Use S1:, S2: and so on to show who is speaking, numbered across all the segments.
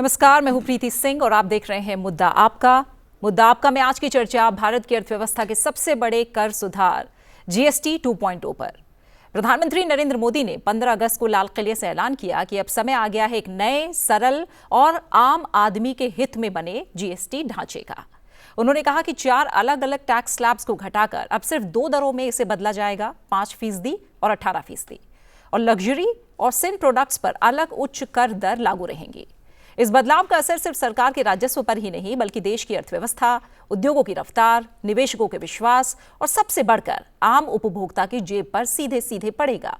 S1: नमस्कार, मैं हूं प्रीति सिंह और आप देख रहे हैं मुद्दा आपका में आज की चर्चा भारत की अर्थव्यवस्था के सबसे बड़े कर सुधार जीएसटी 2.0 पर। प्रधानमंत्री नरेंद्र मोदी ने 15 अगस्त को लाल किले से ऐलान किया कि अब समय आ गया है एक नए, सरल और आम आदमी के हित में बने जीएसटी ढांचे का। उन्होंने कहा कि 4 अलग अलग टैक्स स्लैब्स को घटाकर अब सिर्फ 2 दरों में इसे बदला जाएगा, 5% और 18%, और लग्जरी और सिन प्रोडक्ट्स पर अलग उच्च कर दर लागू रहेंगी। इस बदलाव का असर सिर्फ सरकार के राजस्व पर ही नहीं बल्कि देश की अर्थव्यवस्था, उद्योगों की रफ्तार, निवेशकों के विश्वास और सबसे बढ़कर आम उपभोक्ता की जेब पर सीधे सीधे पड़ेगा।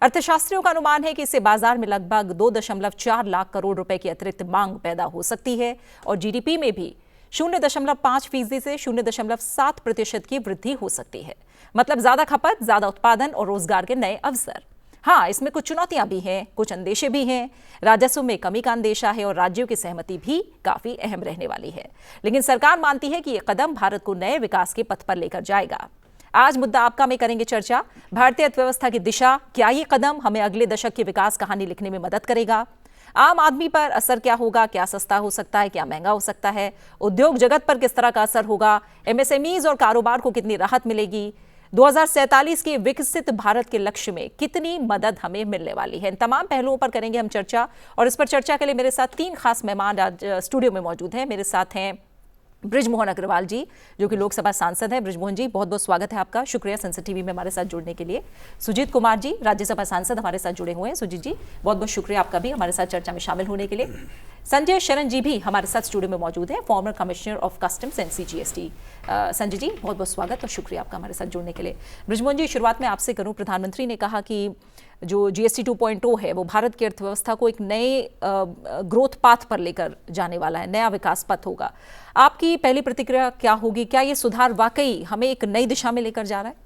S1: अर्थशास्त्रियों का अनुमान है कि इससे बाजार में लगभग 2.4 लाख करोड़ रुपए की अतिरिक्त मांग पैदा हो सकती है और जीडीपी में भी 0.5% से 0.7% की वृद्धि हो सकती है। मतलब ज्यादा खपत, ज्यादा उत्पादन और रोजगार के नए अवसर। हाँ, इसमें कुछ चुनौतियां भी हैं, कुछ अंदेशे भी हैं। राजस्व में कमी का अंदेशा है और राज्यों की सहमति भी काफी अहम रहने वाली है। लेकिन सरकार मानती है कि यह कदम भारत को नए विकास के पथ पर लेकर जाएगा। आज मुद्दा आपका में करेंगे चर्चा। भारतीय अर्थव्यवस्था की दिशा, क्या ये कदम हमें अगले दशक की विकास कहानी लिखने में मदद करेगा? आम आदमी पर असर क्या होगा? क्या सस्ता हो सकता है, क्या महंगा हो सकता है? उद्योग जगत पर किस तरह का असर होगा? एमएसएमईज और कारोबार को कितनी राहत मिलेगी? 2047 के विकसित भारत के लक्ष्य में कितनी मदद हमें मिलने वाली है? इन तमाम पहलुओं पर करेंगे हम चर्चा। और इस पर चर्चा के लिए मेरे साथ 3 खास मेहमान आज स्टूडियो में मौजूद हैं। मेरे साथ हैं बृजमोहन अग्रवाल जी, जो कि लोकसभा सांसद हैं। बृजमोहन जी, बहुत बहुत स्वागत है आपका। शुक्रिया संसद टीवी में हमारे साथ जुड़ने के लिए। सुजीत कुमार जी, राज्यसभा सांसद, हमारे साथ जुड़े हुए हैं। सुजीत जी, बहुत बहुत शुक्रिया आपका भी हमारे साथ चर्चा में शामिल होने के लिए। संजय शरण जी भी हमारे साथ स्टूडियो में मौजूद हैं, former commissioner of customs and CGST. Sanjay ji, बहुत बहुत स्वागत और शुक्रिया आपका हमारे साथ जुड़ने के लिए। बृजमोहन जी, शुरुआत में आपसे करूं। प्रधानमंत्री ने कहा कि जो जीएसटी 2.0 है वो भारत की अर्थव्यवस्था को एक नए ग्रोथ पाथ पर लेकर जाने वाला है, नया विकास पथ होगा। आपकी पहली प्रतिक्रिया क्या होगी? क्या ये सुधार वाकई हमें एक नई दिशा में लेकर जा रहा है?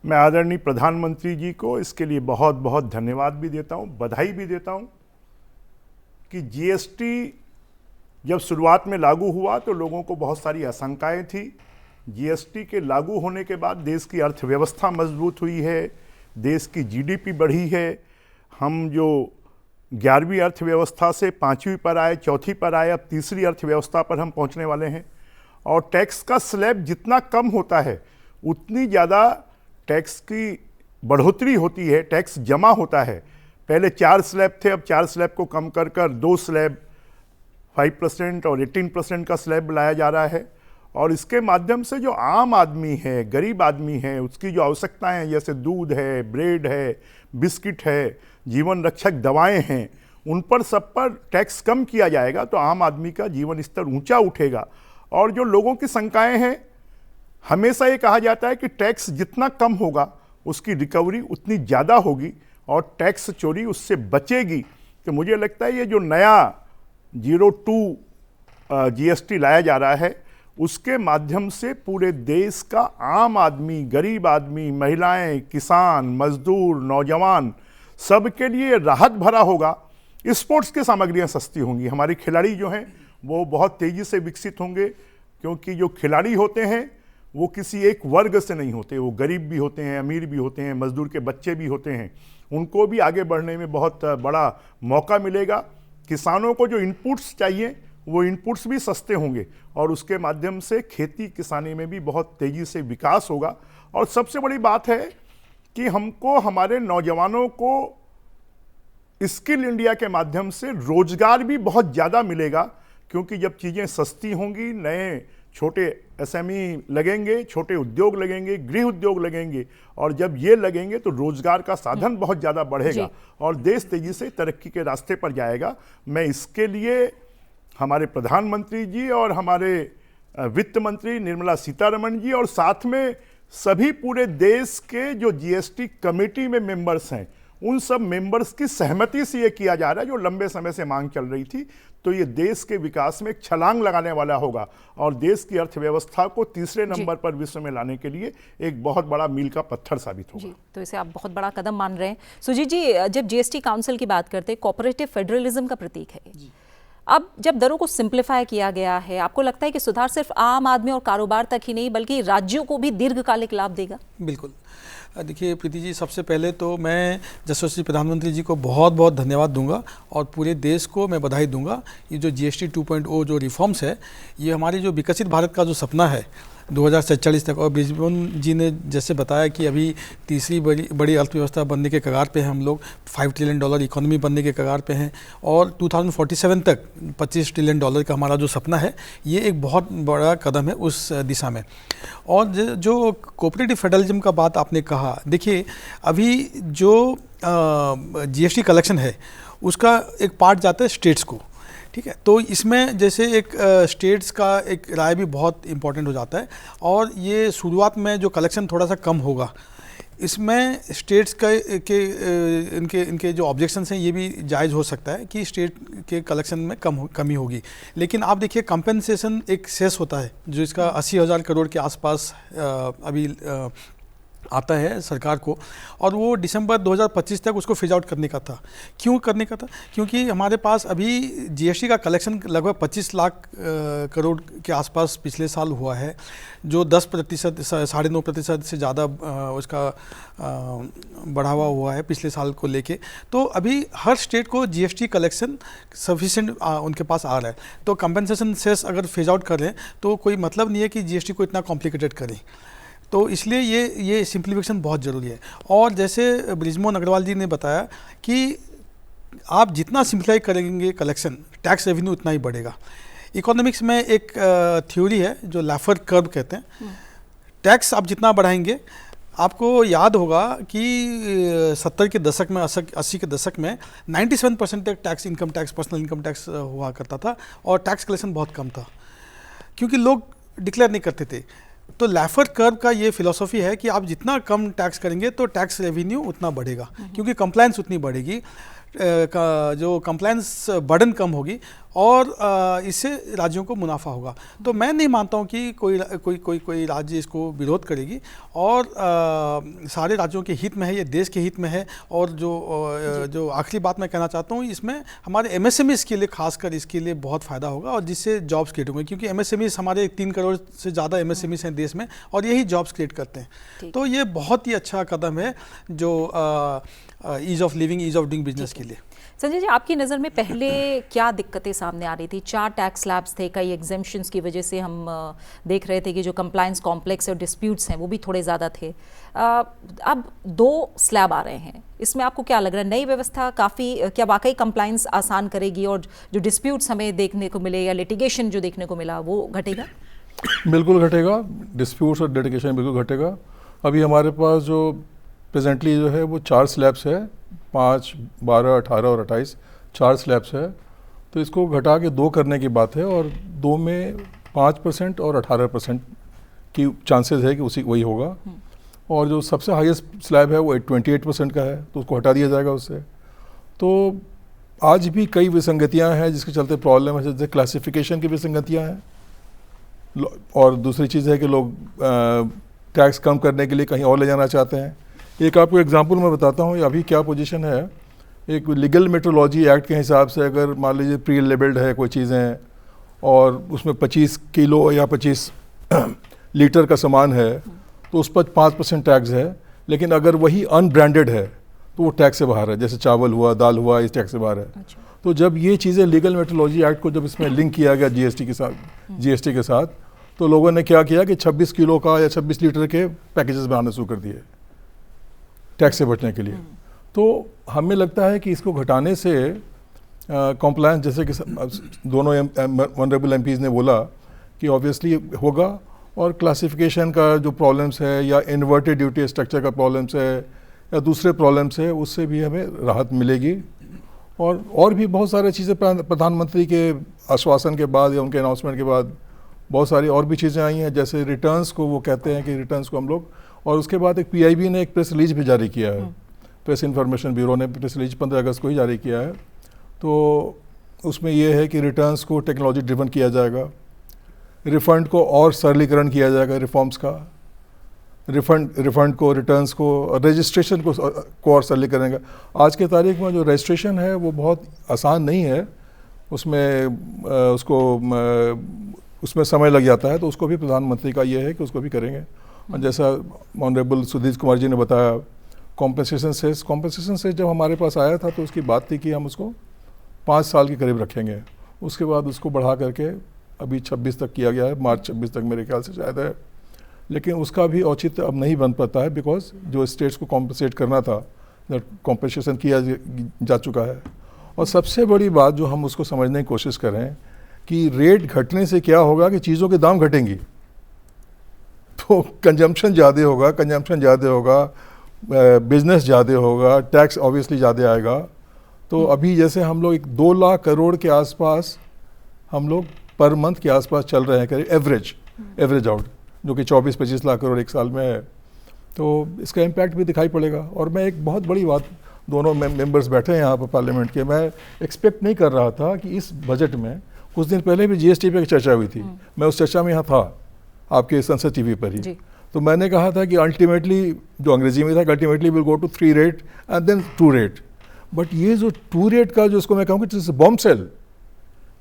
S2: मैं आदरणीय प्रधानमंत्री जी को इसके लिए बहुत बहुत धन्यवाद भी देता हूं, बधाई भी देता हूं कि जीएसटी जब शुरुआत में लागू हुआ तो लोगों को बहुत सारी आशंकाएं थी। जीएसटी के लागू होने के बाद देश की अर्थव्यवस्था मजबूत हुई है, देश की जीडीपी बढ़ी है। हम जो 11वीं अर्थव्यवस्था से 5वीं पर आए, 4थी पर आए, अब तीसरी अर्थव्यवस्था पर हम पहुंचने वाले हैं। और टैक्स का स्लैब जितना कम होता है उतनी ज़्यादा टैक्स की बढ़ोतरी होती है, टैक्स जमा होता है। पहले 4 स्लैब थे, अब 4 स्लैब को कम कर 2 स्लैब 5% और 18% का स्लैब लाया जा रहा है। और इसके माध्यम से जो आम आदमी है, गरीब आदमी है, उसकी जो आवश्यकताएं जैसे दूध है, ब्रेड है, बिस्किट है, जीवन रक्षक दवाएं हैं, उन पर सब पर टैक्स कम किया जाएगा तो आम आदमी का जीवन स्तर ऊंचा उठेगा। और जो लोगों की शंकाएं हैं, हमेशा ये कहा जाता है कि टैक्स जितना कम होगा उसकी रिकवरी उतनी ज़्यादा होगी और टैक्स चोरी उससे बचेगी। तो मुझे लगता है ये जो नया 02 जीएसटी लाया जा रहा है उसके माध्यम से पूरे देश का आम आदमी, गरीब आदमी, महिलाएं, किसान, मजदूर, नौजवान सबके लिए राहत भरा होगा। स्पोर्ट्स की सामग्रियां सस्ती होंगी, हमारे खिलाड़ी जो हैं वो बहुत तेज़ी से विकसित होंगे, क्योंकि जो खिलाड़ी होते हैं वो किसी एक वर्ग से नहीं होते, वो गरीब भी होते हैं, अमीर भी होते हैं, मजदूर के बच्चे भी होते हैं। उनको भी आगे बढ़ने में बहुत बड़ा मौका मिलेगा। किसानों को जो इनपुट्स चाहिए वो इनपुट्स भी सस्ते होंगे और उसके माध्यम से खेती किसानी में भी बहुत तेज़ी से विकास होगा। और सबसे बड़ी बात है कि हमको, हमारे नौजवानों को स्किल इंडिया के माध्यम से रोजगार भी बहुत ज़्यादा मिलेगा, क्योंकि जब चीज़ें सस्ती होंगी, नए छोटे एसएमई लगेंगे, छोटे उद्योग लगेंगे, गृह उद्योग लगेंगे, और जब ये लगेंगे तो रोजगार का साधन बहुत ज़्यादा बढ़ेगा और देश तेज़ी से तरक्की के रास्ते पर जाएगा। मैं इसके लिए हमारे प्रधानमंत्री जी और हमारे वित्त मंत्री निर्मला सीतारमण जी और साथ में सभी पूरे देश के जो जीएसटी कमेटी में मेंबर्स हैं, उन सब मेंबर्स की सहमति से ये किया जा रहा है, जो लंबे समय से मांग चल रही थी। तो ये देश के विकास में एक छलांग लगाने वाला होगा और देश की अर्थव्यवस्था को तीसरे नंबर पर विश्व में लाने के लिए एक बहुत बड़ा मील का पत्थर साबित होगा।
S1: तो इसे आप बहुत बड़ा कदम मान रहे हैं। सुजीत जी, जब जीएसटी काउंसिल की बात करते हैं, कोऑपरेटिव फेडरलिज्म का प्रतीक है। अब जब दरों को सिंप्लीफाई किया गया है, आपको लगता है कि सुधार सिर्फ आम आदमी और कारोबार तक ही नहीं बल्कि राज्यों को भी दीर्घकालिक लाभ देगा?
S3: बिल्कुल। देखिए प्रीति जी, सबसे पहले तो मैं यशस्वी प्रधानमंत्री जी को बहुत बहुत धन्यवाद दूंगा और पूरे देश को मैं बधाई दूंगा। ये जो GST 2.0 जो रिफॉर्म्स है, ये हमारी जो विकसित भारत का जो सपना है 2047 तक, और ब्रिजमोहन जी ने जैसे बताया कि अभी तीसरी बड़ी अर्थव्यवस्था बनने के कगार पे हैं हम लोग, $5 ट्रिलियन इकोनॉमी बनने के कगार पे हैं, और 2047 तक $25 ट्रिलियन का हमारा जो सपना है, ये एक बहुत बड़ा कदम है उस दिशा में। और जो कोऑपरेटिव फेडरलिज्म का बात आपने कहा, देखिए अभी जो GST कलेक्शन है उसका एक पार्ट जाता है स्टेट्स को, ठीक है। तो इसमें जैसे एक स्टेट्स का एक राय भी बहुत इम्पोर्टेंट हो जाता है, और ये शुरुआत में जो कलेक्शन थोड़ा सा कम होगा, इसमें स्टेट्स इनके जो ऑब्जेक्शंस हैं ये भी जायज़ हो सकता है कि स्टेट के कलेक्शन में कमी होगी। लेकिन आप देखिए कंपेंसेशन एक सेस होता है जो इसका 80,000 करोड़ के आसपास अभी आता है सरकार को, और वो दिसंबर 2025 तक उसको फेज आउट करने का था। क्यों करने का था? क्योंकि हमारे पास अभी GST का कलेक्शन लगभग 25 लाख करोड़ के आसपास पिछले साल हुआ है, जो 10%, 9.5% से ज़्यादा उसका बढ़ावा हुआ है पिछले साल को लेके। तो अभी हर स्टेट को GST कलेक्शन सफिशिएंट उनके पास आ रहा है। तो कंपेंसेशन सेस अगर फेज आउट कर लें तो कोई मतलब नहीं है कि GST को इतना कॉम्प्लिकेटेड करें। तो इसलिए ये सिंप्लीफिकेशन बहुत ज़रूरी है। और जैसे ब्रिजमोहन अग्रवाल जी ने बताया कि आप जितना सिंप्लीफाई करेंगे कलेक्शन, टैक्स रेवेन्यू उतना ही बढ़ेगा। इकोनॉमिक्स में एक थ्योरी है जो लैफर कर्व कहते हैं। टैक्स आप जितना बढ़ाएंगे, आपको याद होगा कि 70 के दशक में, 80 के दशक में 97% तक tax, income tax, personal income tax हुआ करता था, और टैक्स कलेक्शन बहुत कम था क्योंकि लोग डिक्लेयर नहीं करते थे। तो लैफर कर्व का ये फिलॉसफी है कि आप जितना कम टैक्स करेंगे तो टैक्स रेवेन्यू उतना बढ़ेगा, क्योंकि कंप्लायंस उतनी बढ़ेगी, जो कंप्लायंस बर्डन कम होगी, और इससे राज्यों को मुनाफा होगा। तो मैं नहीं मानता हूँ कि कोई राज्य इसको विरोध करेगी, और सारे राज्यों के हित में है, ये देश के हित में है। और जो आखिरी बात मैं कहना चाहता हूँ, इसमें हमारे MSMEs के लिए, खासकर इसके लिए बहुत फ़ायदा होगा, और जिससे जॉब्स क्रिएट होंगे, क्योंकि MSMEs हमारे 3 करोड़ से ज़्यादा MSMEs हैं देश में, और यही जॉब्स क्रिएट करते हैं। तो ये बहुत ही अच्छा कदम है जो ease of living, ease of doing business के लिए।
S1: संजय जी, आपकी नज़र में पहले क्या दिक्कतें सामने आ रही थी? 4 टैक्स स्लैब्स थे, कई एग्जेम्पशंस की वजह से हम देख रहे थे कि जो कंप्लायंस कॉम्प्लेक्स और डिस्प्यूट्स हैं वो भी थोड़े ज़्यादा थे। अब 2 स्लैब आ रहे हैं, इसमें आपको क्या लग रहा है? नई व्यवस्था काफ़ी क्या वाकई कंप्लायंस आसान करेगी, और जो डिस्प्यूट्स हमें देखने को मिले या लिटिगेशन जो देखने को मिला वो घटेगा?
S4: बिल्कुल घटेगा, डिस्प्यूट्स और लिटिगेशन बिल्कुल घटेगा। अभी हमारे पास जो प्रेजेंटली जो है वो 4 स्लैब्स है, 5, 12, 18 और 28, 4 स्लैब्स है। तो इसको घटा के 2 करने की बात है, और 2 में 5% और 18% की चांसेस है कि वही होगा। और जो सबसे हाईएस्ट स्लैब है वो 28% का है, तो उसको हटा दिया जाएगा उससे। तो आज भी कई विसंगतियां हैं जिसके चलते प्रॉब्लम है, जैसे क्लासिफिकेशन की विसंगतियां हैं, और दूसरी चीज़ है कि लोग टैक्स कम करने के लिए कहीं और ले जाना चाहते हैं। एक आपको एग्जांपल मैं बताता हूँ अभी क्या पोजीशन है। एक लीगल मेट्रोलॉजी एक्ट के हिसाब से अगर मान लीजिए प्री लेबल्ड है कोई चीज़ें, और उसमें 25 किलो या 25 लीटर का सामान है, तो उस पर 5% टैक्स है। लेकिन अगर वही अनब्रांडेड है तो वो टैक्स से बाहर है, जैसे चावल हुआ, दाल हुआ, इस टैक्स से बाहर है।
S1: अच्छा।
S4: तो जब ये चीज़ें लीगल मेट्रोलॉजी एक्ट को जब इसमें लिंक किया गया GST के साथ, तो लोगों ने क्या किया कि 26 किलो का या 26 लीटर के पैकेजेस बनाना शुरू कर दिए टैक्स से बचने के लिए। तो हमें लगता है कि इसको घटाने से कॉम्प्लायंस, जैसे कि दोनों ऑनरेबल MPs ने बोला कि ऑब्वियसली होगा, और क्लासिफिकेशन का जो प्रॉब्लम्स है या इन्वर्टेड ड्यूटी स्ट्रक्चर का प्रॉब्लम्स है या दूसरे प्रॉब्लम्स है, उससे भी हमें राहत मिलेगी। और भी बहुत सारी चीज़ें प्रधानमंत्री के आश्वासन के बाद या उनके अनाउंसमेंट के बाद बहुत सारी और भी चीज़ें आई हैं, जैसे रिटर्न्स को वो कहते हैं कि रिटर्न्स को हम लोग, और उसके बाद एक PIB ने एक प्रेस रिलीज भी जारी किया है, प्रेस इन्फॉर्मेशन ब्यूरो ने प्रेस रिलीज 15 अगस्त को ही जारी किया है। तो उसमें ये है कि रिटर्न्स को टेक्नोलॉजी ड्रिवन किया जाएगा, रिफ़ंड को और सरलीकरण किया जाएगा, रिफॉर्म्स का रिफ़ंड को, रिटर्न्स को, रजिस्ट्रेशन को और सरलीकरण करेंगे। आज के तारीख में जो रजिस्ट्रेशन है वो बहुत आसान नहीं है, उसमें समय लग जाता है, तो उसको भी प्रधानमंत्री का ये है कि उसको भी करेंगे। और जैसा ऑनरेबल सुधीर कुमार जी ने बताया, कॉम्पनसेशन से जब हमारे पास आया था तो उसकी बात थी कि हम उसको 5 साल के करीब रखेंगे, उसके बाद उसको बढ़ा करके अभी 26 तक किया गया है, मार्च 26 तक मेरे ख्याल से शायद है। लेकिन उसका भी औचित्य अब नहीं बन पाता है, बिकॉज जो स्टेट्स को कॉम्पनसेट करना था, कॉम्पनसेशन किया जा चुका है। और सबसे बड़ी बात जो हम उसको समझने की कोशिश करें कि रेट घटने से क्या होगा कि चीज़ों के दाम घटेंगी, तो कंजम्पशन ज़्यादा होगा, बिजनेस ज़्यादा होगा, टैक्स ऑब्वियसली ज़्यादा आएगा। तो अभी जैसे हम लोग 2 लाख करोड़ के आसपास हम लोग पर मंथ के आसपास चल रहे हैं, करीब एवरेज आउट, जो कि 24-25 लाख करोड़ एक साल में है। तो इसका इम्पैक्ट भी दिखाई पड़ेगा। और मैं एक बहुत बड़ी बात, दोनों मेंबर्स बैठे हैं यहाँ पर पार्लियामेंट के, मैं एक्सपेक्ट नहीं कर रहा था कि इस बजट में, कुछ दिन पहले भी जीएसटी पे चर्चा हुई थी, मैं उस चर्चा में यहाँ था आपके संसद टीवी पर ही। तो मैंने कहा था कि अल्टीमेटली, जो अंग्रेजी में था, ultimately will go to 3 rate and then 2 rate. But ये जो 2 रेट का जो इसको मैं कहूँगा इट्स बॉम्ब सेल,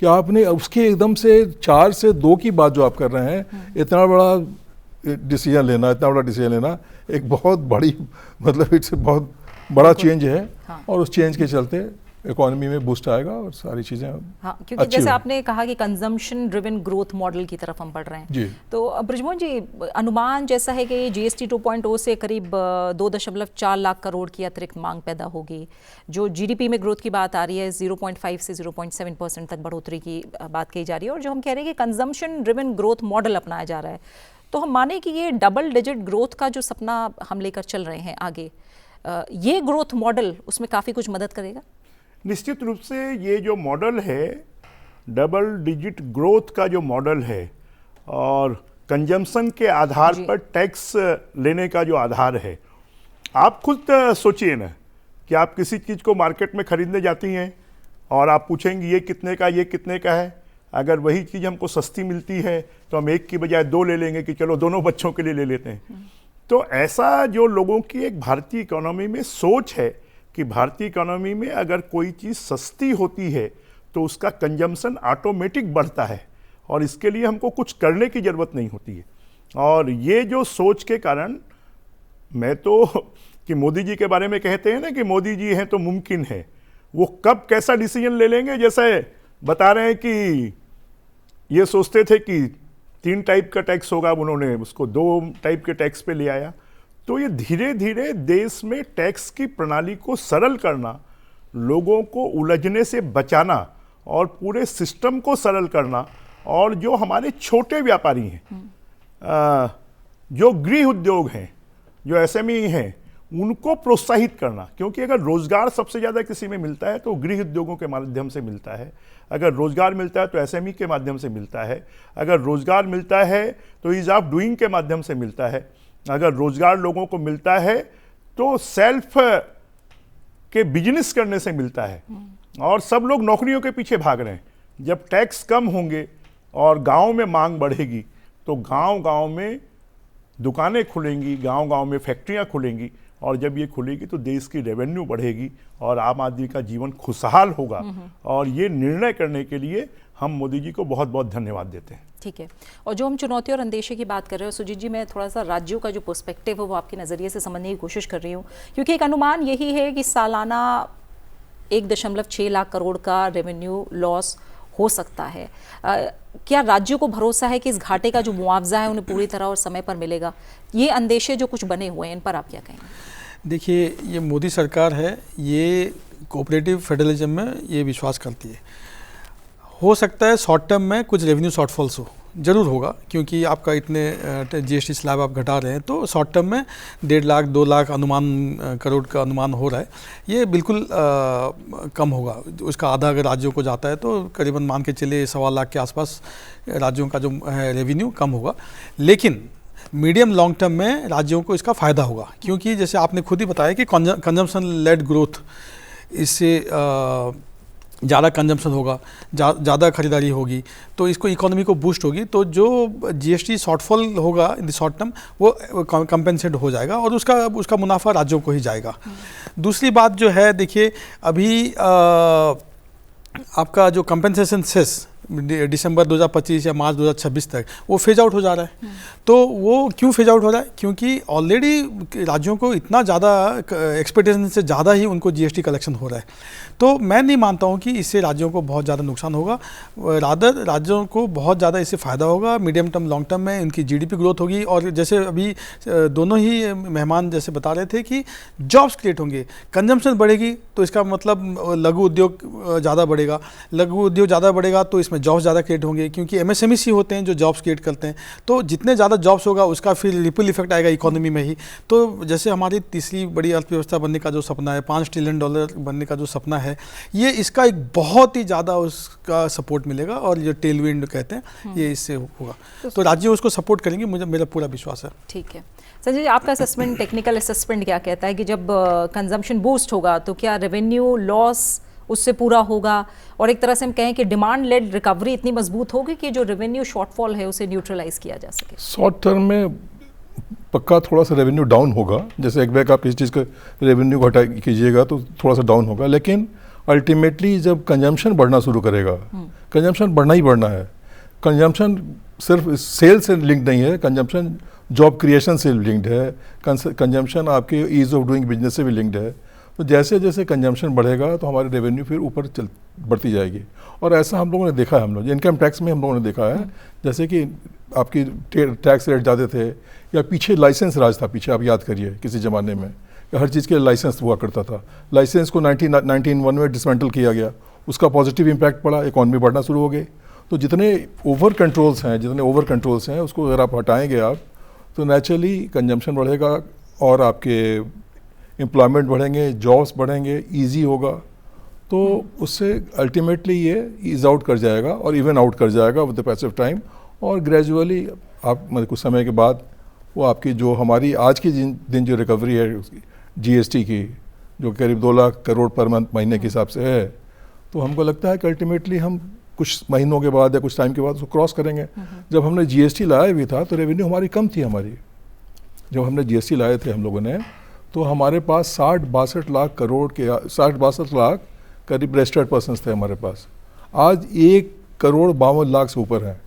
S4: कि आपने उसके एकदम से 4 से 2 की बात जो आप कर रहे हैं, इतना बड़ा डिसीजन लेना एक बहुत बड़ी, मतलब इट्स बहुत बड़ा चेंज है। हाँ। और उस चेंज के चलते इकोनॉमी में बूस्ट आएगा और सारी चीज़ें,
S1: हाँ, क्योंकि जैसे आपने कहा कि कंजम्पशन ड्रिवन ग्रोथ मॉडल की तरफ हम बढ़ रहे हैं
S4: जी।
S1: तो ब्रजमोहन जी, अनुमान जैसा है कि जीएसटी 2.0 से करीब 2.4 लाख करोड़ की अतिरिक्त मांग पैदा होगी। जो जीडीपी में ग्रोथ की बात आ रही है 0.5 से 0.7% तक बढ़ोतरी की बात कही जा रही है। और जो हम कह रहे हैं कि कंजम्पशन ड्रिवन ग्रोथ मॉडल अपनाया जा रहा है, तो हम माने कि ये डबल डिजिट ग्रोथ का जो सपना हम लेकर चल रहे हैं आगे, ये ग्रोथ मॉडल उसमें काफ़ी कुछ मदद करेगा?
S2: निश्चित रूप से ये जो मॉडल है, डबल डिजिट ग्रोथ का जो मॉडल है, और कंजम्पशन के आधार पर टैक्स लेने का जो आधार है, आप खुद सोचिए ना कि आप किसी चीज़ को मार्केट में खरीदने जाती हैं और आप पूछेंगी ये कितने का है। अगर वही चीज़ हमको सस्ती मिलती है तो हम एक की बजाय 2 ले लेंगे कि चलो दोनों बच्चों के लिए ले लेते हैं। तो ऐसा जो लोगों की एक भारतीय इकोनॉमी में सोच है कि भारतीय इकोनॉमी में अगर कोई चीज़ सस्ती होती है तो उसका कंजम्पशन ऑटोमेटिक बढ़ता है और इसके लिए हमको कुछ करने की ज़रूरत नहीं होती है। और ये जो सोच के कारण, मैं तो कि मोदी जी के बारे में कहते हैं ना कि मोदी जी हैं तो मुमकिन है, वो कब कैसा डिसीजन ले लेंगे। जैसे बता रहे हैं कि ये सोचते थे कि 3 टाइप का टैक्स होगा, उन्होंने उसको 2 टाइप के टैक्स पे ले आया। तो ये धीरे धीरे देश में टैक्स की प्रणाली को सरल करना, लोगों को उलझने से बचाना और पूरे सिस्टम को सरल करना, और जो हमारे छोटे व्यापारी हैं, जो गृह उद्योग हैं, जो एसएमई हैं, उनको प्रोत्साहित करना। क्योंकि अगर रोजगार सबसे ज़्यादा किसी में मिलता है तो गृह उद्योगों के माध्यम से मिलता है, अगर रोजगार मिलता है तो एसएमई के माध्यम से मिलता है, अगर रोजगार मिलता है तो ईज ऑफ डूइंग के माध्यम से मिलता है, अगर रोजगार लोगों को मिलता है तो सेल्फ के बिजनेस करने से मिलता है। और सब लोग नौकरियों के पीछे भाग रहे हैं। जब टैक्स कम होंगे और गांव में मांग बढ़ेगी तो गांव-गांव में दुकानें खुलेंगी, गांव-गांव में फैक्ट्रियां खुलेंगी, और जब ये खुलेगी तो देश की रेवेन्यू बढ़ेगी और आम आदमी का जीवन खुशहाल होगा। और ये निर्णय करने के लिए हम मोदी जी को बहुत बहुत धन्यवाद देते हैं।
S1: ठीक है। और जो हम चुनौती और अंदेशे की बात कर रहे हो सुजीत जी, मैं थोड़ा सा राज्यों का जो पर्सपेक्टिव है वो आपके नज़रिए से समझने की कोशिश कर रही हूँ, क्योंकि एक अनुमान यही है कि सालाना 1.6 लाख करोड़ का रेवेन्यू लॉस हो सकता है। क्या राज्यों को भरोसा है कि इस घाटे का जो मुआवजा है उन्हें पूरी तरह और समय पर मिलेगा? ये अंदेशे जो कुछ बने हुए हैं, इन पर आप क्या कहेंगे?
S3: देखिए, ये मोदी सरकार है, ये कोऑपरेटिव फेडरलिज्म में ये विश्वास करती है। हो सकता है शॉर्ट टर्म में कुछ रेवेन्यू शॉर्टफॉल्स हो, ज़रूर होगा, क्योंकि आपका इतने जीएसटी स्लैब आप घटा रहे हैं, तो शॉर्ट टर्म में 1.5 लाख 2 लाख अनुमान करोड़ का अनुमान हो रहा है, ये बिल्कुल कम होगा। उसका आधा अगर राज्यों को जाता है तो करीबन मान के चलिए 1.25 लाख के आसपास राज्यों का जो है रेवेन्यू कम होगा। लेकिन मीडियम लॉन्ग टर्म में राज्यों को इसका फ़ायदा होगा, क्योंकि जैसे आपने खुद ही बताया कि कंजम्पशन लेड ग्रोथ, इससे ज़्यादा कंजम्पशन होगा, ज़्यादा खरीदारी होगी, तो इसको इकोनॉमी को बूस्ट होगी। तो जो जीएसटी शॉर्टफॉल होगा इन द शॉर्ट टर्म वो कंपेंसेट हो जाएगा और उसका मुनाफा राज्यों को ही जाएगा। दूसरी बात जो है, देखिए अभी आपका जो कंपेंसेशन सेस दिसंबर 2025 या मार्च 2026 तक वो फेज आउट हो जा रहा है। तो वो क्यों फेज आउट हो रहा है? क्योंकि ऑलरेडी राज्यों को इतना ज़्यादा एक्सपेक्टेशन से ज़्यादा ही उनको जीएसटी कलेक्शन हो रहा है। तो मैं नहीं मानता हूँ कि इससे राज्यों को बहुत ज़्यादा नुकसान होगा, रादर राज्यों को बहुत ज़्यादा इससे फ़ायदा होगा। मीडियम टर्म लॉन्ग टर्म में इनकी जीडीपी ग्रोथ होगी, और जैसे अभी दोनों ही मेहमान जैसे बता रहे थे कि जॉब्स क्रिएट होंगे, कंजम्पशन बढ़ेगी, तो इसका मतलब लघु उद्योग ज़्यादा बढ़ेगा, लघु उद्योग ज़्यादा बढ़ेगा तो इसमें जॉब्स ज़्यादा क्रिएट होंगे, क्योंकि एमएसएमई ही होते हैं जो जॉब्स क्रिएट करते हैं। तो जितने ज़्यादा जॉब्स होगा उसका फिर रिपल इफेक्ट आएगा इकोनॉमी में ही। तो जैसे हमारी तीसरी बड़ी अर्थव्यवस्था बनने का जो सपना है, $5 ट्रिलियन बनने का जो सपना है, ये इसका एक बहुत ही ज़्यादा उसका सपोर्ट मिलेगा, और जो टेलविंड कहते हैं ये इससे होगा। तो राज्य उसको सपोर्ट करेंगे, मुझे मेरा पूरा विश्वास है।
S1: ठीक है संजय जी, आपका असेसमेंट, टेक्निकल असेसमेंट क्या कहता है कि जब कंजम्पशन बूस्ट होगा तो क्या रेवेन्यू लॉस उससे पूरा होगा, और एक तरह से हम कहें कि डिमांड लेड रिकवरी इतनी मजबूत होगी कि जो रेवेन्यू शॉर्टफॉल है उसे न्यूट्रलाइज किया जा सके?
S4: शॉर्ट टर्म में पक्का थोड़ा सा रेवेन्यू डाउन होगा, जैसे एक बैग आप किसी चीज़ का रेवेन्यू को हटा कीजिएगा तो थोड़ा सा डाउन होगा, लेकिन अल्टीमेटली जब कंजम्पशन बढ़ना शुरू करेगा, कंजम्पशन बढ़ना ही बढ़ना है। कंजम्पशन सिर्फ सेल से लिंक्ड नहीं है, कंजम्पशन जॉब क्रिएशन से लिंक्ड है, कंजम्पशन आपके ईज ऑफ डूइंग बिजनेस से भी लिंक्ड है। तो जैसे जैसे कंजम्पशन बढ़ेगा तो हमारी रेवेन्यू फिर ऊपर बढ़ती जाएगी, और ऐसा हम लोगों ने देखा है। हम लोग इनकम टैक्स में हम लोगों ने देखा है, जैसे कि आपकी टैक्स रेट ज़्यादा थे, या पीछे लाइसेंस राज था, पीछे आप याद करिए किसी ज़माने में हर चीज़ के लाइसेंस हुआ करता था। लाइसेंस को 1991 में डिसमेंटल किया गया, उसका पॉजिटिव इम्पैक्ट पड़ा, इकॉनमी बढ़ना शुरू हो गई। तो जितने ओवर कंट्रोल्स हैं उसको अगर आप हटाएंगे आप, तो नेचुरली कंजम्पशन बढ़ेगा, और आपके एम्प्लॉयमेंट बढ़ेंगे, जॉब्स बढ़ेंगे, ईजी होगा। तो उससे अल्टीमेटली ये ईज आउट कर जाएगा और इवन आउट कर जाएगा with the passage of time, और ग्रेजुअली आप मतलब कुछ समय के बाद वो आपकी जो हमारी आज की दिन जो रिकवरी है उसकी जीएसटी की, जो करीब 2 लाख करोड़ पर महीने के हिसाब से है, तो हमको लगता है कि अल्टीमेटली हम कुछ महीनों के बाद या कुछ टाइम के बाद उसको क्रॉस करेंगे। जब हमने जीएसटी लाया भी था तो रेवेन्यू हमारी कम थी। जब हमने जीएसटी लाए थे हम लोगों ने, तो हमारे पास 60-62 लाख करोड़ के 60-62 लाख करीब रजिस्टर्ड पर्सन्स थे हमारे पास। आज 1,52,00,000 से ऊपर हैं,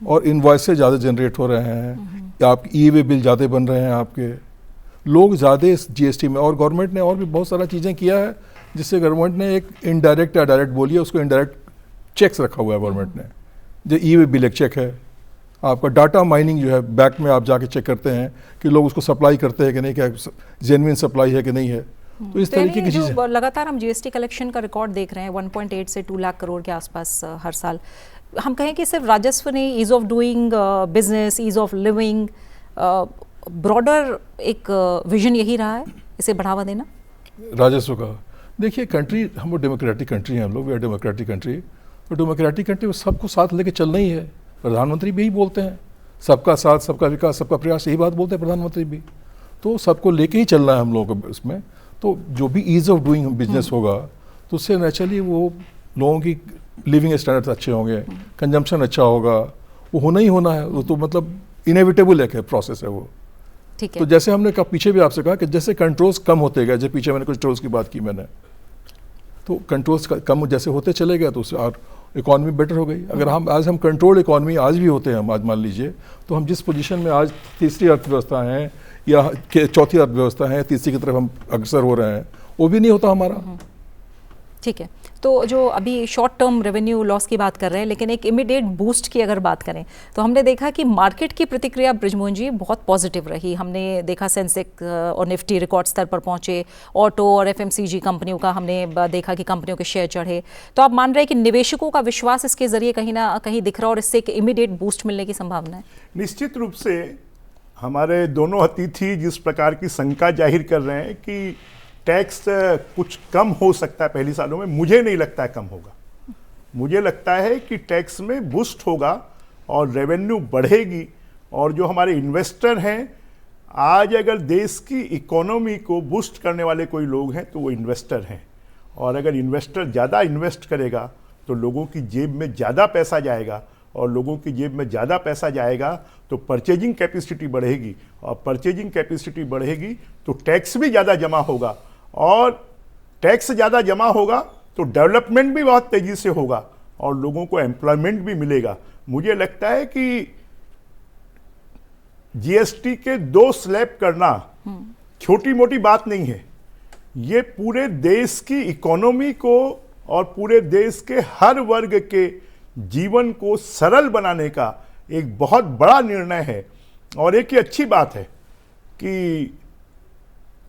S4: और इनवॉइस से ज़्यादा जनरेट हो रहे हैं, आप ई वे बिल ज़्यादा बन रहे हैं, आपके लोग ज़्यादा इस जीएसटी में। और गवर्नमेंट ने और भी बहुत सारा चीज़ें किया है, जिससे गवर्नमेंट ने एक इनडायरेक्ट या डायरेक्ट बोलिए उसको इनडायरेक्ट चेक्स रखा हुआ है गवर्नमेंट ने। जो ई वे बिल एक चेक है, आपका डाटा माइनिंग जो है बैंक में आप जाके चेक करते हैं कि लोग उसको सप्लाई करते हैं कि नहीं, क्या जेन्युइन सप्लाई है कि नहीं है। तो इस तरीके की चीज़ें
S1: लगातार हम जीएसटी कलेक्शन का रिकॉर्ड देख रहे हैं 1.8 से 2 लाख करोड़ के आसपास हर साल। हम कहें कि सिर्फ राजस्व नहीं, ease of doing business, ease of living, broader एक विजन यही रहा है इसे बढ़ावा देना
S4: राजस्व का। देखिए कंट्री, हम लोग डेमोक्रेटिक कंट्री हैं, हम लोग वी आर डेमोक्रेटिक कंट्री, और डेमोक्रेटिक कंट्री में सबको साथ लेके चलना ही है। प्रधानमंत्री भी यही बोलते हैं, सबका साथ, सबका विकास, सबका प्रयास, यही बात बोलते हैं प्रधानमंत्री भी। तो सबको लेके ही चलना है हम लोगों को इसमें। तो जो भी ईज ऑफ डूइंग बिजनेस होगा तो उससे नेचुरली वो लोगों की लिविंग स्टैंडर्ड्स अच्छे होंगे, कंजम्पशन अच्छा होगा, वो होना ही होना है। वो तो मतलब इनएविटेबल एक प्रोसेस है वो।
S1: ठीक है।
S4: तो जैसे हमने पीछे भी आपसे कहा कि जैसे कंट्रोल्स कम होते गए, जैसे पीछे मैंने कुछ कंट्रोल्स की बात की मैंने, तो कंट्रोल्स कम जैसे होते चले गए तो उससे और इकॉनमी बेटर हो गई। अगर हम आज हम कंट्रोल इकॉनमी आज भी होते हैं, हम आज मान लीजिए, तो हम जिस पोजीशन में आज तीसरी अर्थव्यवस्था हैं या चौथी अर्थव्यवस्था है, तीसरी की तरफ हम अग्रसर हो रहे हैं, वो भी नहीं होता हमारा।
S1: ठीक है। तो जो अभी शॉर्ट टर्म रेवेन्यू लॉस की बात कर रहे हैं, लेकिन एक इमीडिएट बूस्ट की अगर बात करें तो हमने देखा कि मार्केट की प्रतिक्रिया बृजमोहन जी बहुत पॉजिटिव रही। हमने देखा सेंसेक्स और निफ्टी रिकॉर्ड स्तर पर पहुंचे, ऑटो और एफएमसीजी कंपनियों का हमने देखा कि कंपनियों के शेयर चढ़े। तो आप मान रहे हैं कि निवेशकों का विश्वास इसके जरिए कहीं ना कहीं दिख रहा है और इससे एक इमीडिएट बूस्ट मिलने की संभावना है?
S2: निश्चित रूप से हमारे दोनों अतिथि जिस प्रकार की शंका जाहिर कर रहे हैं कि टैक्स कुछ कम हो सकता है पहली सालों में, मुझे नहीं लगता है कम होगा। मुझे लगता है कि टैक्स में बूस्ट होगा और रेवेन्यू बढ़ेगी। और जो हमारे इन्वेस्टर हैं, आज अगर देश की इकोनॉमी को बूस्ट करने वाले कोई लोग हैं तो वो इन्वेस्टर हैं। और अगर इन्वेस्टर ज़्यादा इन्वेस्ट करेगा तो लोगों की जेब में ज़्यादा पैसा जाएगा, और लोगों की जेब में ज़्यादा पैसा जाएगा तो परचेजिंग कैपेसिटी बढ़ेगी, और परचेजिंग कैपेसिटी बढ़ेगी तो टैक्स भी ज़्यादा जमा होगा, और टैक्स ज़्यादा जमा होगा तो डेवलपमेंट भी बहुत तेज़ी से होगा, और लोगों को एम्प्लॉयमेंट भी मिलेगा। मुझे लगता है कि जीएसटी के 2 स्लैब करना छोटी मोटी बात नहीं है। ये पूरे देश की इकोनॉमी को और पूरे देश के हर वर्ग के जीवन को सरल बनाने का एक बहुत बड़ा निर्णय है। और एक ये अच्छी बात है कि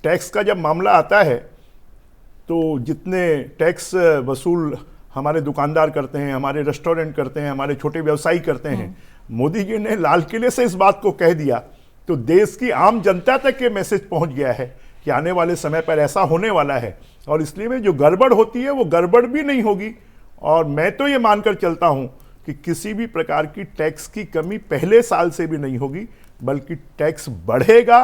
S2: टैक्स का जब मामला आता है तो जितने टैक्स वसूल हमारे दुकानदार करते हैं, हमारे रेस्टोरेंट करते हैं, हमारे छोटे व्यवसायी करते हैं, मोदी जी ने लाल किले से इस बात को कह दिया तो देश की आम जनता तक ये मैसेज पहुंच गया है कि आने वाले समय पर ऐसा होने वाला है। और इसलिए में जो गड़बड़ होती है वो गड़बड़ भी नहीं होगी। और मैं तो ये मानकर चलता हूं कि किसी भी प्रकार की टैक्स की कमी पहले साल से भी नहीं होगी, बल्कि टैक्स बढ़ेगा,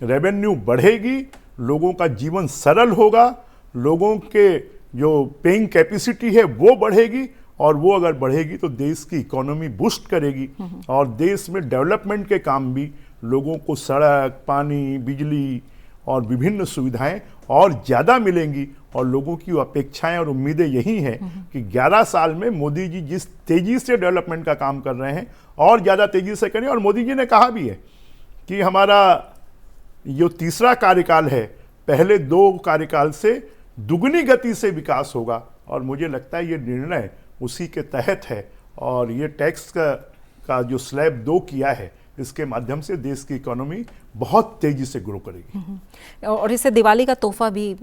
S2: रेवेन्यू बढ़ेगी, लोगों का जीवन सरल होगा, लोगों के जो पेइंग कैपेसिटी है वो बढ़ेगी, और वो अगर बढ़ेगी तो देश की इकोनॉमी बूस्ट करेगी और देश में डेवलपमेंट के काम भी, लोगों को सड़क, पानी, बिजली और विभिन्न सुविधाएं और ज़्यादा मिलेंगी। और लोगों की अपेक्षाएं और उम्मीदें यही हैं कि 11 साल में मोदी जी जिस तेज़ी से डेवलपमेंट का काम कर रहे हैं और ज़्यादा तेज़ी से करें। और मोदी जी ने कहा भी है कि हमारा जो तीसरा कार्यकाल है, पहले 2 कार्यकाल से दुगनी गति से विकास होगा। और मुझे लगता है ये निर्णय उसी के तहत है। और ये टैक्स का जो स्लैब 2 किया है, इसके माध्यम से देश की इकोनॉमी बहुत तेजी से ग्रो करेगी।
S1: और इससे दिवाली का तोहफा भी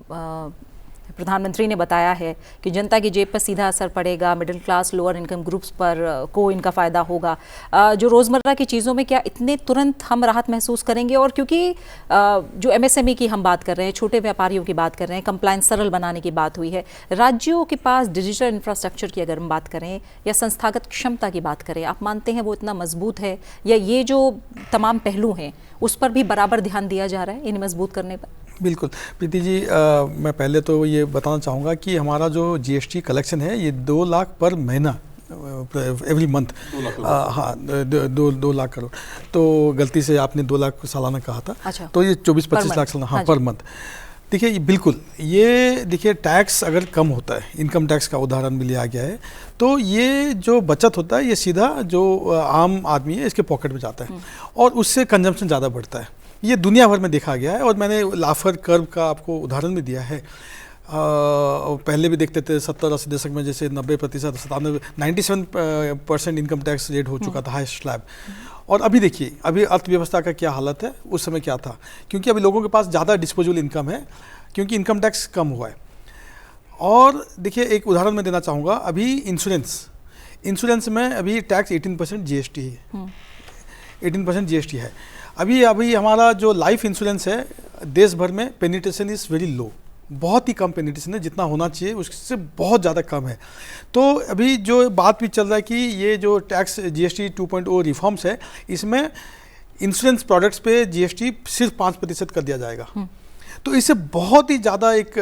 S1: प्रधानमंत्री ने बताया है कि जनता की जेब पर सीधा असर पड़ेगा, middle class, lower income groups पर को इनका फ़ायदा होगा। जो रोज़मर्रा की चीज़ों में क्या इतने तुरंत हम राहत महसूस करेंगे? और क्योंकि जो एमएसएमई की हम बात कर रहे हैं, छोटे व्यापारियों की बात कर रहे हैं, कंप्लायंस सरल बनाने की बात हुई है, राज्यों के पास डिजिटल इंफ्रास्ट्रक्चर की अगर हम बात करें या संस्थागत क्षमता की बात करें, आप मानते हैं वो इतना मजबूत है, या ये जो तमाम पहलू हैं उस पर भी बराबर ध्यान दिया जा रहा है इन्हें मजबूत करने पर?
S3: बिल्कुल प्रीति जी, मैं पहले तो ये बताना चाहूँगा कि हमारा जो जीएसटी कलेक्शन है ये 2 लाख पर महीना एवरी मंथ, हाँ 2 लाख करोड़, तो गलती से आपने 2 लाख सालाना कहा था।
S1: अच्छा।
S3: तो ये 24-25 लाख सालाना, हाँ पर मंथ। देखिए बिल्कुल, ये देखिए टैक्स अगर कम होता है, इनकम टैक्स का उदाहरण भी लिया गया है, तो ये जो बचत होता है ये सीधा जो आम आदमी है इसके पॉकेट में जाता है और उससे कंजम्पशन ज़्यादा बढ़ता है। ये दुनिया भर में देखा गया है और मैंने लाफर कर्व का आपको उदाहरण भी दिया है। पहले भी देखते थे 70-80 दशक में जैसे 90%, 97% इनकम टैक्स रेट हो चुका था, हाईएस्ट स्लैब। और अभी देखिए अभी अर्थव्यवस्था का क्या हालत है, उस समय क्या था, क्योंकि अभी लोगों के पास ज़्यादा डिस्पोजेबल इनकम है क्योंकि इनकम टैक्स कम हुआ है। और देखिए एक उदाहरण मैं देना चाहूँगा, अभी इंश्योरेंस में अभी टैक्स 18% जीएसटी है, 18% जीएसटी है। अभी हमारा जो लाइफ इंश्योरेंस है देश भर में पेनिट्रेशन इज़ वेरी लो, बहुत ही कम पेनिट्रेशन है, जितना होना चाहिए उससे बहुत ज़्यादा कम है। तो अभी जो बात भी चल रहा है कि ये जो टैक्स जीएसटी 2.0 रिफॉर्म्स है, इसमें इंश्योरेंस प्रोडक्ट्स पे जीएसटी सिर्फ 5% कर दिया जाएगा। तो इससे बहुत ही ज़्यादा एक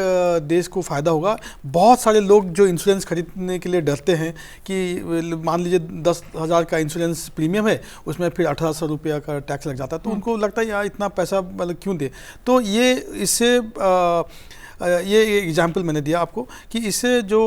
S3: देश को फ़ायदा होगा। बहुत सारे लोग जो इंश्योरेंस खरीदने के लिए डरते हैं कि मान लीजिए 10,000 का इंश्योरेंस प्रीमियम है, उसमें फिर 1800 रुपया का टैक्स लग जाता है, तो उनको लगता है यार इतना पैसा मतलब क्यों दे। तो ये इससे ये एग्जाम्पल मैंने दिया आपको कि इससे जो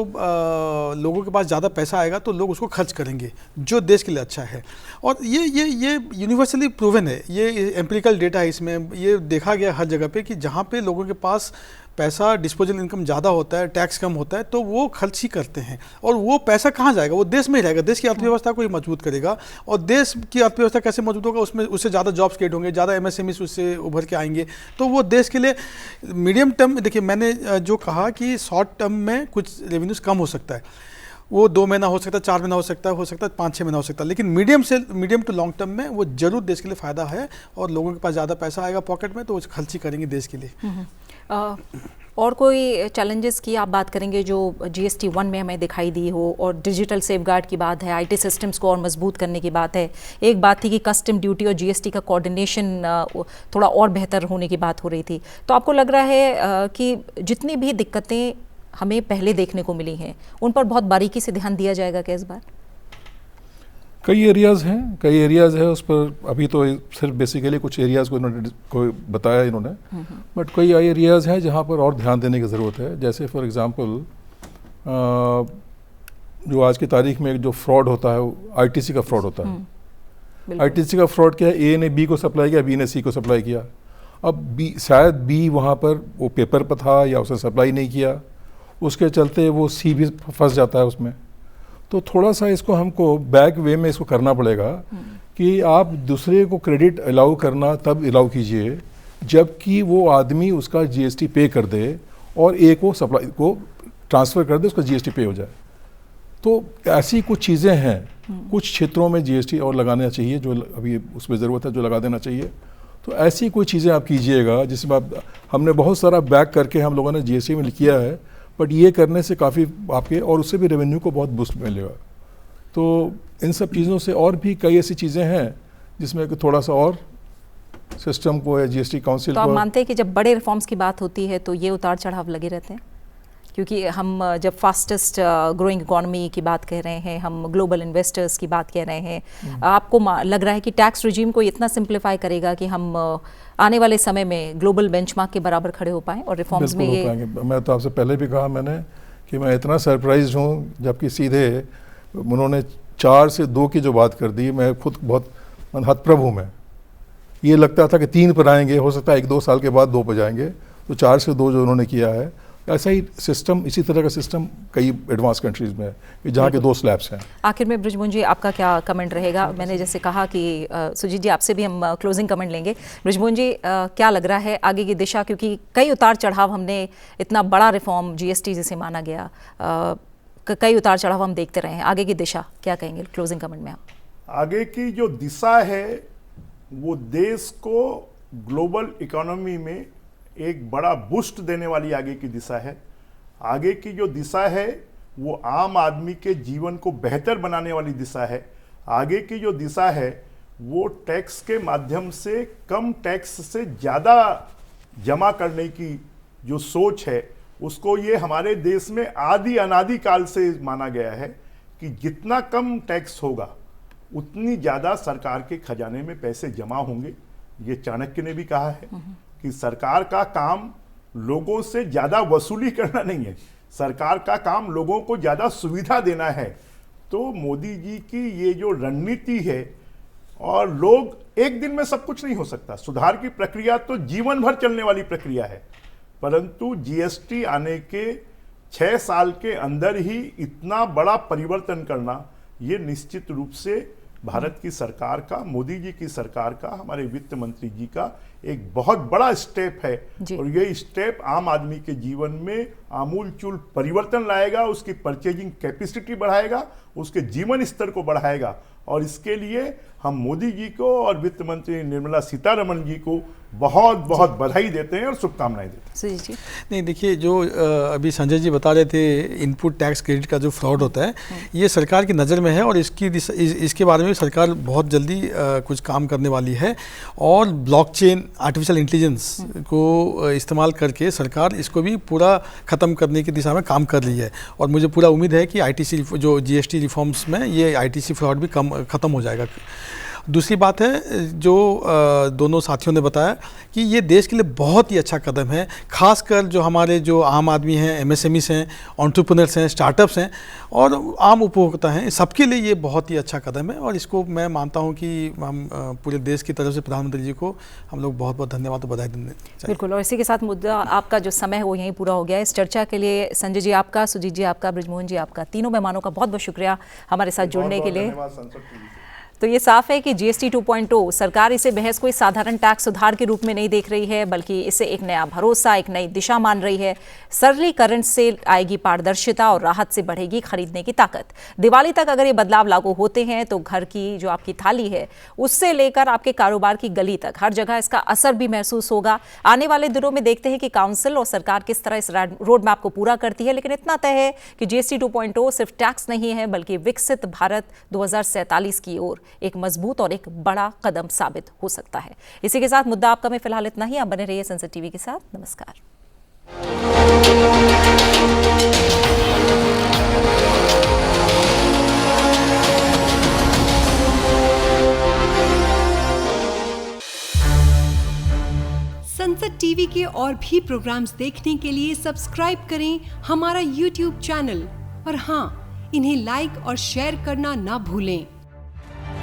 S3: लोगों के पास ज़्यादा पैसा आएगा तो लोग उसको खर्च करेंगे, जो देश के लिए अच्छा है। और ये यूनिवर्सली प्रूवन है, ये एम्पिरिकल डेटा है, इसमें ये देखा गया हर जगह पे कि जहाँ पे लोगों के पास पैसा, डिस्पोजेबल इनकम ज़्यादा होता है, टैक्स कम होता है, तो वो खर्च ही करते हैं। और वो पैसा कहाँ जाएगा? वो देश में ही रहेगा, देश की अर्थव्यवस्था को ही मजबूत करेगा। और देश की अर्थव्यवस्था कैसे मजबूत होगा? उससे ज़्यादा जॉब्स क्रिएट होंगे, ज़्यादा एमएसएमईज उससे उभर के आएंगे। तो वो देश के लिए मीडियम टर्म, देखिए मैंने जो कहा कि शॉर्ट टर्म में कुछ रेवेन्यूज़ कम हो सकता है, वो 2 महीना हो सकता है, 4 महीना हो सकता है 5-6 महीना हो सकता है, लेकिन मीडियम टू लॉन्ग टर्म में वो जरूर देश के लिए फ़ायदा है। और लोगों के पास ज़्यादा पैसा आएगा पॉकेट में, तो वो खर्च ही करेंगे देश के लिए।
S1: और कोई चैलेंजेस की आप बात करेंगे जो जीएसटी 1 में हमें दिखाई दी हो? और डिजिटल सेफगार्ड की बात है, आईटी सिस्टम्स को और मजबूत करने की बात है। एक बात थी कि कस्टम ड्यूटी और जीएसटी का कोऑर्डिनेशन थोड़ा और बेहतर होने की बात हो रही थी। तो आपको लग रहा है कि जितनी भी दिक्कतें हमें पहले देखने को मिली हैं उन पर बहुत बारीकी से ध्यान दिया जाएगा क्या इस बार?
S4: कई एरियाज़ हैं उस पर। अभी तो सिर्फ बेसिकली कुछ एरियाज़ को बताया इन्होंने, बट कई एरियाज़ हैं जहाँ पर और ध्यान देने की ज़रूरत है। जैसे फॉर एग्ज़ाम्पल जो आज की तारीख में जो फ्रॉड होता है वो आईटीसी का फ्रॉड होता है।
S1: बिल्कुल।
S4: आईटीसी का फ्रॉड क्या है, ए ने बी को सप्लाई किया, बी ने सी को सप्लाई किया। अब बी शायद बी वहाँ पर वो पेपर पर था या उसने सप्लाई नहीं किया, उसके चलते वो सी भी फंस जाता है उसमें। तो थोड़ा सा इसको हमको बैक वे में इसको करना पड़ेगा कि आप दूसरे को क्रेडिट अलाउ करना तब अलाउ कीजिए जबकि वो आदमी उसका जीएसटी पे कर दे और ए को सप्लाई को ट्रांसफ़र कर दे, उसका जीएसटी पे हो जाए। तो ऐसी कुछ चीज़ें हैं, कुछ क्षेत्रों में जीएसटी और लगाना चाहिए जो अभी उसमें ज़रूरत है, जो लगा देना चाहिए। तो ऐसी कोई चीज़ें आप कीजिएगा जिसमें आप, हमने बहुत सारा बैक करके हम लोगों ने जीएसटी में किया है, बट ये करने से काफ़ी आपके और उससे भी रेवेन्यू को बहुत बूस्ट मिलेगा। तो इन सब चीज़ों से और भी कई ऐसी चीज़ें हैं जिसमें कि थोड़ा सा और सिस्टम को या जीएसटी काउंसिल
S1: तो
S4: को।
S1: आप मानते हैं कि जब बड़े रिफॉर्म्स की बात होती है तो ये उतार चढ़ाव लगे रहते हैं, क्योंकि हम जब फास्टेस्ट ग्रोइंग इकोनॉमी की बात कह रहे हैं, हम ग्लोबल इन्वेस्टर्स की बात कह रहे हैं, आपको लग रहा है कि टैक्स रिजीम को इतना सिंप्लीफाई करेगा कि हम आने वाले समय में ग्लोबल बेंचमार्क के बराबर खड़े हो पाएं और रिफॉर्म्स में
S4: बिल्कुल हो
S1: ये
S4: पाएंगे। मैं तो आपसे पहले भी कहा मैंने कि मैं इतना सरप्राइज हूँ जबकि सीधे उन्होंने 4 से 2 की जो बात कर दी, मैं खुद बहुत हतप्रभ हूँ। मैं ये लगता था कि 3 पर आएंगे, हो सकता है 1-2 साल के बाद 2 पर जाएंगे, तो 4 से 2 जो उन्होंने किया है, ऐसा ही सिस्टम, इसी तरह का सिस्टम कई एडवांस कंट्रीज़ में है कि जहाँ के 2 स्लैब्स हैं।
S1: आखिर में बृजमोहन जी आपका क्या कमेंट रहेगा? मैंने जैसे कहा कि सुजीत जी आपसे भी हम क्लोजिंग कमेंट लेंगे। बृजमोहन जी क्या लग रहा है आगे की दिशा, क्योंकि कई उतार चढ़ाव, हमने इतना बड़ा रिफॉर्म जीएसटी जिसे माना गया, कई उतार चढ़ाव हम देखते रहे हैं, आगे की दिशा क्या कहेंगे क्लोजिंग कमेंट में आप?
S2: आगे की जो दिशा है वो देश को ग्लोबल इकोनॉमी में एक बड़ा बूस्ट देने वाली आगे की दिशा है। आगे की जो दिशा है वो आम आदमी के जीवन को बेहतर बनाने वाली दिशा है। आगे की जो दिशा है वो टैक्स के माध्यम से कम टैक्स से ज़्यादा जमा करने की जो सोच है, उसको ये हमारे देश में आदि अनादि काल से माना गया है कि जितना कम टैक्स होगा उतनी ज़्यादा सरकार के खजाने में पैसे जमा होंगे। ये चाणक्य ने भी कहा है कि सरकार का काम लोगों से ज़्यादा वसूली करना नहीं है, सरकार का काम लोगों को ज़्यादा सुविधा देना है। तो मोदी जी की ये जो रणनीति है, और लोग एक दिन में सब कुछ नहीं हो सकता, सुधार की प्रक्रिया तो जीवन भर चलने वाली प्रक्रिया है, परंतु जीएसटी आने के 6 साल के अंदर ही इतना बड़ा परिवर्तन करना, ये निश्चित रूप से भारत की सरकार का, मोदी जी की सरकार का, हमारे वित्त मंत्री जी का एक बहुत बड़ा स्टेप है। और ये स्टेप आम आदमी के जीवन में आमूलचूल परिवर्तन लाएगा, उसकी परचेजिंग कैपेसिटी बढ़ाएगा, उसके जीवन स्तर को बढ़ाएगा। और इसके लिए हम मोदी जी को और वित्त मंत्री निर्मला सीतारमण जी को बहुत बहुत बधाई देते हैं और शुभकामनाएं देते हैं।
S1: सुजीत जी?
S3: नहीं, देखिए, जो अभी संजय जी बता रहे थे इनपुट टैक्स क्रेडिट का जो फ्रॉड होता है, ये सरकार की नज़र में है और इसके बारे में सरकार बहुत जल्दी कुछ काम करने वाली है। और ब्लॉकचेन, आर्टिफिशियल इंटेलिजेंस को इस्तेमाल करके सरकार इसको भी पूरा ख़त्म करने की दिशा में काम कर रही है। और मुझे पूरा उम्मीद है कि आईटीसी जो जीएसटी रिफॉर्म्स में ये आईटीसी फ्रॉड भी ख़त्म हो जाएगा। दूसरी बात है जो दोनों साथियों ने बताया कि ये देश के लिए बहुत ही अच्छा कदम है, खासकर जो हमारे जो आम आदमी हैं, एमएसएमईस हैं, एंटरप्रेन्योर्स हैं, स्टार्टअप्स हैं और आम उपभोक्ता हैं, सबके लिए ये बहुत ही अच्छा कदम है। और इसको मैं मानता हूँ कि हम पूरे देश की तरफ से प्रधानमंत्री जी को हम लोग बहुत बहुत धन्यवाद और बधाई देने चाहिए।
S1: बिल्कुल। और इसी के साथ मुद्दा आपका जो समय है वो यहीं पूरा हो गया है। इस चर्चा के लिए संजय जी आपका, सुजीत जी आपका, बृजमोहन जी आपका, तीनों मेहमानों का बहुत बहुत शुक्रिया हमारे साथ जुड़ने के लिए। तो ये साफ है कि जीएसटी 2.0 सरकार इसे महज कोई साधारण टैक्स सुधार के रूप में नहीं देख रही है, बल्कि इसे एक नया भरोसा, एक नई दिशा मान रही है। सरलीकरण से आएगी पारदर्शिता और राहत से बढ़ेगी खरीदने की ताकत। दिवाली तक अगर ये बदलाव लागू होते हैं तो घर की जो आपकी थाली है उससे लेकर आपके कारोबार की गली तक हर जगह इसका असर भी महसूस होगा। आने वाले दिनों में देखते हैं कि काउंसिल और सरकार किस तरह इस रोड मैप को पूरा करती है। लेकिन इतना तय है कि जीएसटी 2.0 सिर्फ टैक्स नहीं है, बल्कि विकसित भारत 2047 की ओर एक मजबूत और एक बड़ा कदम साबित हो सकता है। इसी के साथ मुद्दा आपका में फिलहाल इतना ही। आप बने रहिए संसद टीवी के साथ। नमस्कार।
S5: संसद टीवी के और भी प्रोग्राम्स देखने के लिए सब्सक्राइब करें हमारा YouTube चैनल। और हाँ, इन्हें लाइक और शेयर करना ना भूलें।